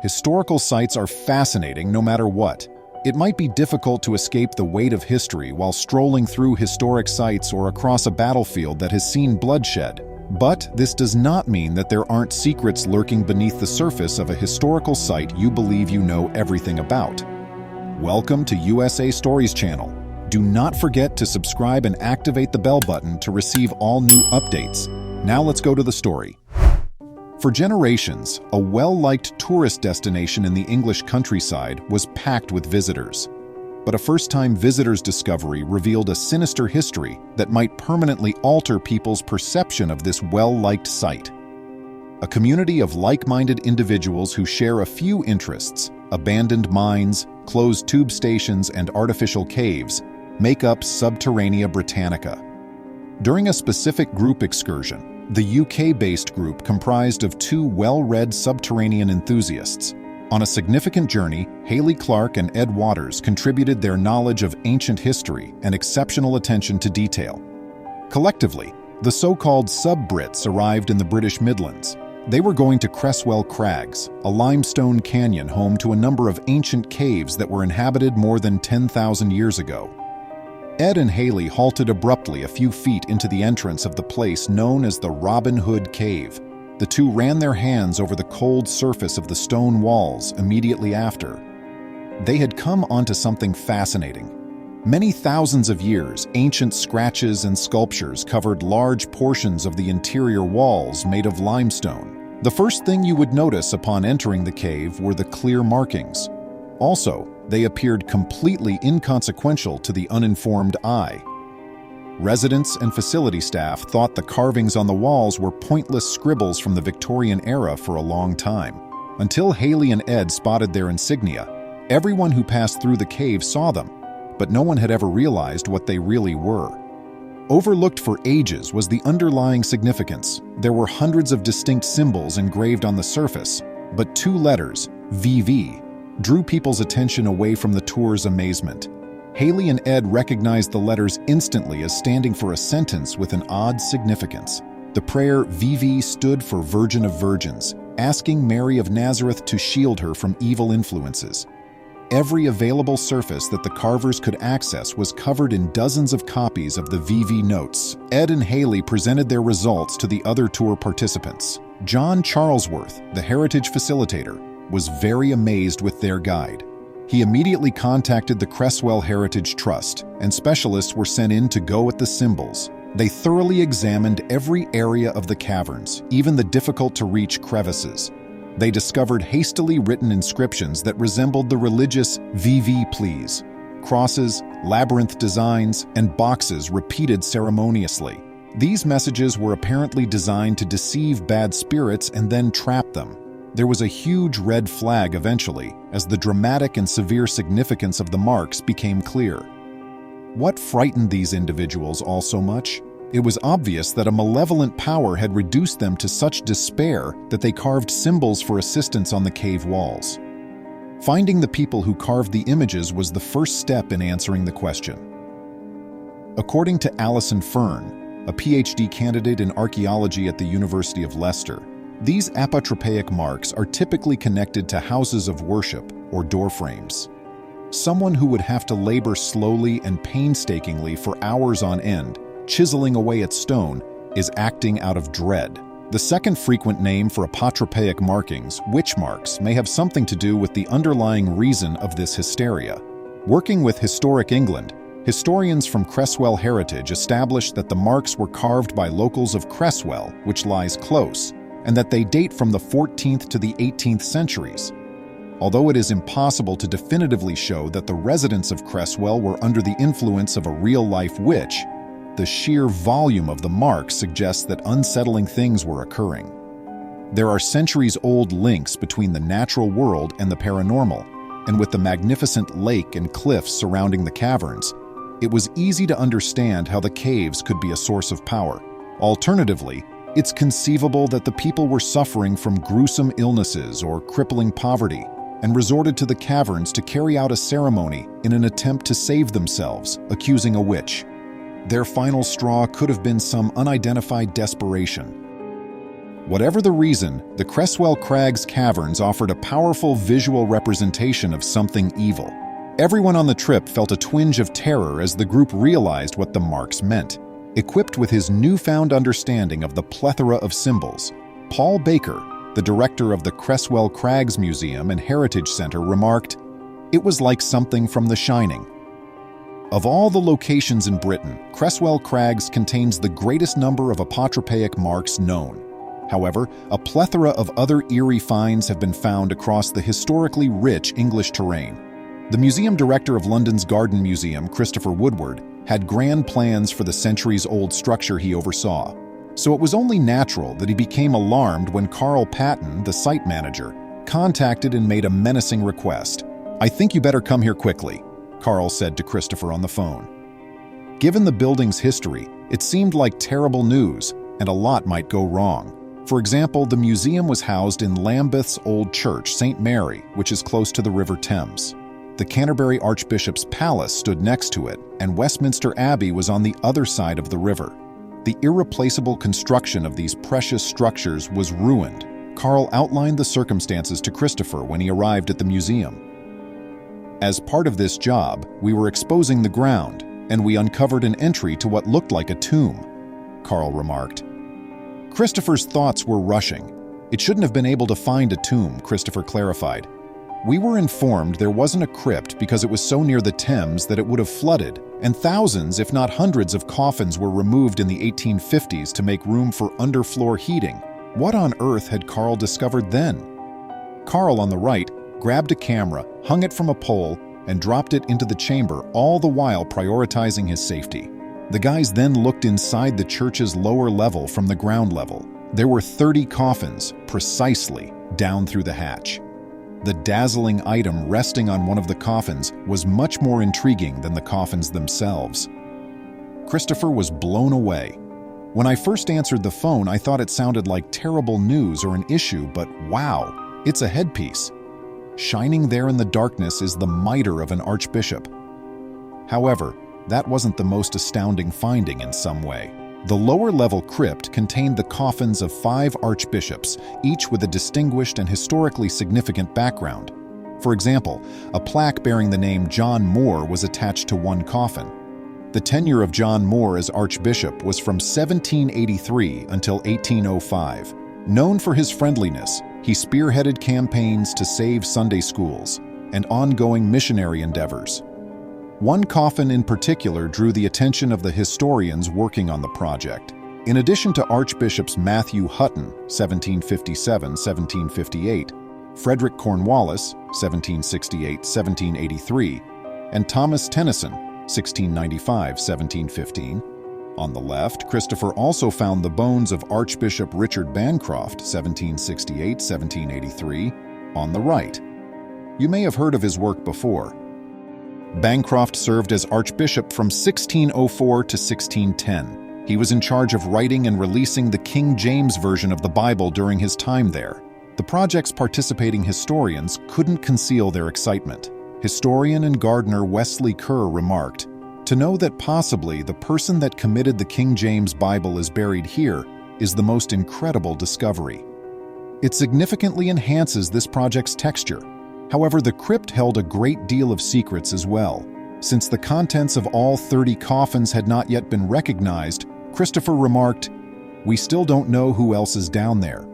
Historical sites are fascinating no matter what. It might be difficult to escape the weight of history while strolling through historic sites or across a battlefield that has seen bloodshed. But this does not mean that there aren't secrets lurking beneath the surface of a historical site you believe you know everything about. Welcome to USA Stories Channel. Do not forget to subscribe and activate the bell button to receive all new updates. Now let's go to the story. For generations, a well-liked tourist destination in the English countryside was packed with visitors. But a first-time visitor's discovery revealed a sinister history that might permanently alter people's perception of this well-liked site. A community of like-minded individuals who share a few interests, abandoned mines, closed tube stations, and artificial caves, make up Subterranea Britannica. During a specific group excursion, the UK-based group comprised of two well-read subterranean enthusiasts. On a significant journey, Haley Clark and Ed Waters contributed their knowledge of ancient history and exceptional attention to detail. Collectively, the so-called Sub-Brits arrived in the British Midlands. They were going to Cresswell Crags, a limestone canyon home to a number of ancient caves that were inhabited more than 10,000 years ago. Ed and Haley halted abruptly a few feet into the entrance of the place known as the Robin Hood Cave. The two ran their hands over the cold surface of the stone walls immediately after. They had come onto something fascinating. Many thousands of years, ancient scratches and sculptures covered large portions of the interior walls made of limestone. The first thing you would notice upon entering the cave were the clear markings. Also, they appeared completely inconsequential to the uninformed eye. Residents and facility staff thought the carvings on the walls were pointless scribbles from the Victorian era for a long time. Until Haley and Ed spotted their insignia, everyone who passed through the cave saw them, but no one had ever realized what they really were. Overlooked for ages was the underlying significance. There were hundreds of distinct symbols engraved on the surface, but two letters, VV, drew people's attention away from the tour's amazement. Haley and Ed recognized the letters instantly as standing for a sentence with an odd significance. The prayer VV stood for Virgin of Virgins, asking Mary of Nazareth to shield her from evil influences. Every available surface that the carvers could access was covered in dozens of copies of the VV notes. Ed and Haley presented their results to the other tour participants. John Charlesworth, the heritage facilitator, was very amazed with their guide. He immediately contacted the Cresswell Heritage Trust, and specialists were sent in to go at the symbols. They thoroughly examined every area of the caverns, even the difficult-to-reach crevices. They discovered hastily written inscriptions that resembled the religious VV please, crosses, labyrinth designs, and boxes repeated ceremoniously. These messages were apparently designed to deceive bad spirits and then trap them. There was a huge red flag eventually, as the dramatic and severe significance of the marks became clear. What frightened these individuals all so much? It was obvious that a malevolent power had reduced them to such despair that they carved symbols for assistance on the cave walls. Finding the people who carved the images was the first step in answering the question. According to Alison Fern, a PhD candidate in archaeology at the University of Leicester, these apotropaic marks are typically connected to houses of worship or doorframes. Someone who would have to labor slowly and painstakingly for hours on end, chiseling away at stone, is acting out of dread. The second frequent name for apotropaic markings, witch marks, may have something to do with the underlying reason of this hysteria. Working with Historic England, historians from Cresswell Heritage established that the marks were carved by locals of Cresswell, which lies close, and that they date from the 14th to the 18th centuries. Although it is impossible to definitively show that the residents of Cresswell were under the influence of a real-life witch, the sheer volume of the marks suggests that unsettling things were occurring. There are centuries-old links between the natural world and the paranormal, and with the magnificent lake and cliffs surrounding the caverns, it was easy to understand how the caves could be a source of power. Alternatively, it's conceivable that the people were suffering from gruesome illnesses or crippling poverty and resorted to the caverns to carry out a ceremony in an attempt to save themselves, accusing a witch. Their final straw could have been some unidentified desperation. Whatever the reason, the Creswell Crags caverns offered a powerful visual representation of something evil. Everyone on the trip felt a twinge of terror as the group realized what the marks meant. Equipped with his newfound understanding of the plethora of symbols, Paul Baker, the director of the Creswell Crags Museum and Heritage Center, remarked, "It was like something from The Shining." Of all the locations in Britain, Creswell Crags contains the greatest number of apotropaic marks known. However, a plethora of other eerie finds have been found across the historically rich English terrain. The museum director of London's Garden Museum, Christopher Woodward, had grand plans for the centuries-old structure he oversaw, so it was only natural that he became alarmed when Carl Patton, the site manager, contacted and made a menacing request. "I think you better come here quickly," Carl said to Christopher on the phone. Given the building's history, it seemed like terrible news, and a lot might go wrong. For example, the museum was housed in Lambeth's old church, St. Mary, which is close to the River Thames. The Canterbury Archbishop's Palace stood next to it, and Westminster Abbey was on the other side of the river. The irreplaceable construction of these precious structures was ruined. Carl outlined the circumstances to Christopher when he arrived at the museum. "As part of this job, we were exposing the ground, and we uncovered an entry to what looked like a tomb," Carl remarked. Christopher's thoughts were rushing. "It shouldn't have been able to find a tomb," Christopher clarified. "We were informed there wasn't a crypt because it was so near the Thames that it would have flooded, and thousands, if not hundreds, of coffins were removed in the 1850s to make room for underfloor heating." What on earth had Carl discovered then? Carl, on the right, grabbed a camera, hung it from a pole, and dropped it into the chamber, all the while prioritizing his safety. The guys then looked inside the church's lower level from the ground level. There were 30 coffins, precisely, down through the hatch. The dazzling item resting on one of the coffins was much more intriguing than the coffins themselves. Christopher was blown away. "When I first answered the phone, I thought it sounded like terrible news or an issue, but wow, it's a headpiece. Shining there in the darkness is the mitre of an archbishop." However, that wasn't the most astounding finding in some way. The lower-level crypt contained the coffins of 5 archbishops, each with a distinguished and historically significant background. For example, a plaque bearing the name John Moore was attached to one coffin. The tenure of John Moore as archbishop was from 1783 until 1805. Known for his friendliness, he spearheaded campaigns to save Sunday schools and ongoing missionary endeavors. One coffin in particular drew the attention of the historians working on the project. In addition to Archbishops Matthew Hutton, 1757-1758, Frederick Cornwallis, 1768-1783, and Thomas Tennyson, 1695-1715. On the left, Christopher also found the bones of Archbishop Richard Bancroft, 1768-1783, on the right. You may have heard of his work before. Bancroft served as archbishop from 1604 to 1610. He was in charge of writing and releasing the King James Version of the Bible during his time there. The project's participating historians couldn't conceal their excitement. Historian and gardener Wesley Kerr remarked, "To know that possibly the person that committed the King James Bible is buried here is the most incredible discovery." It significantly enhances this project's texture. However, the crypt held a great deal of secrets as well. Since the contents of all 30 coffins had not yet been recognized, Christopher remarked, "We still don't know who else is down there."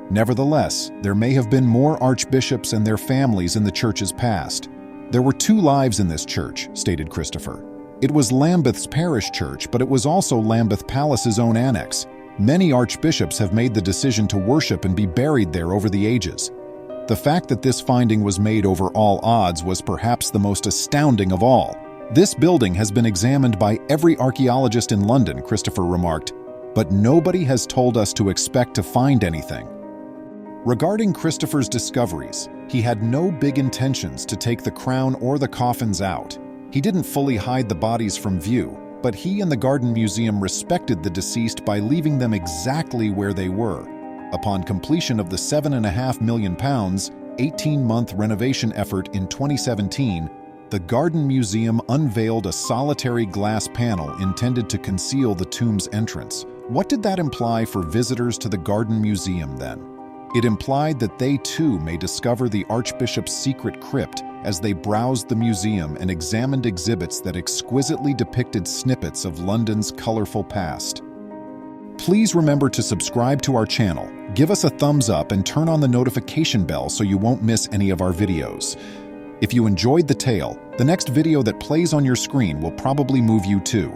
Nevertheless, there may have been more archbishops and their families in the church's past. "There were 2 lives in this church," stated Christopher. "It was Lambeth's parish church, but it was also Lambeth Palace's own annex. Many archbishops have made the decision to worship and be buried there over the ages." The fact that this finding was made over all odds was perhaps the most astounding of all. "This building has been examined by every archaeologist in London," Christopher remarked, "but nobody has told us to expect to find anything." Regarding Christopher's discoveries, he had no big intentions to take the crown or the coffins out. He didn't fully hide the bodies from view, but he and the Garden Museum respected the deceased by leaving them exactly where they were. Upon completion of the £7.5 million, 18-month renovation effort in 2017, the Garden Museum unveiled a solitary glass panel intended to conceal the tomb's entrance, What did that imply for visitors to the Garden Museum then? It implied that they too may discover the Archbishop's secret crypt as they browsed the museum and examined exhibits that exquisitely depicted snippets of London's colorful past. Please remember to subscribe to our channel, give us a thumbs up, and turn on the notification bell so you won't miss any of our videos. If you enjoyed the tale, the next video that plays on your screen will probably move you too.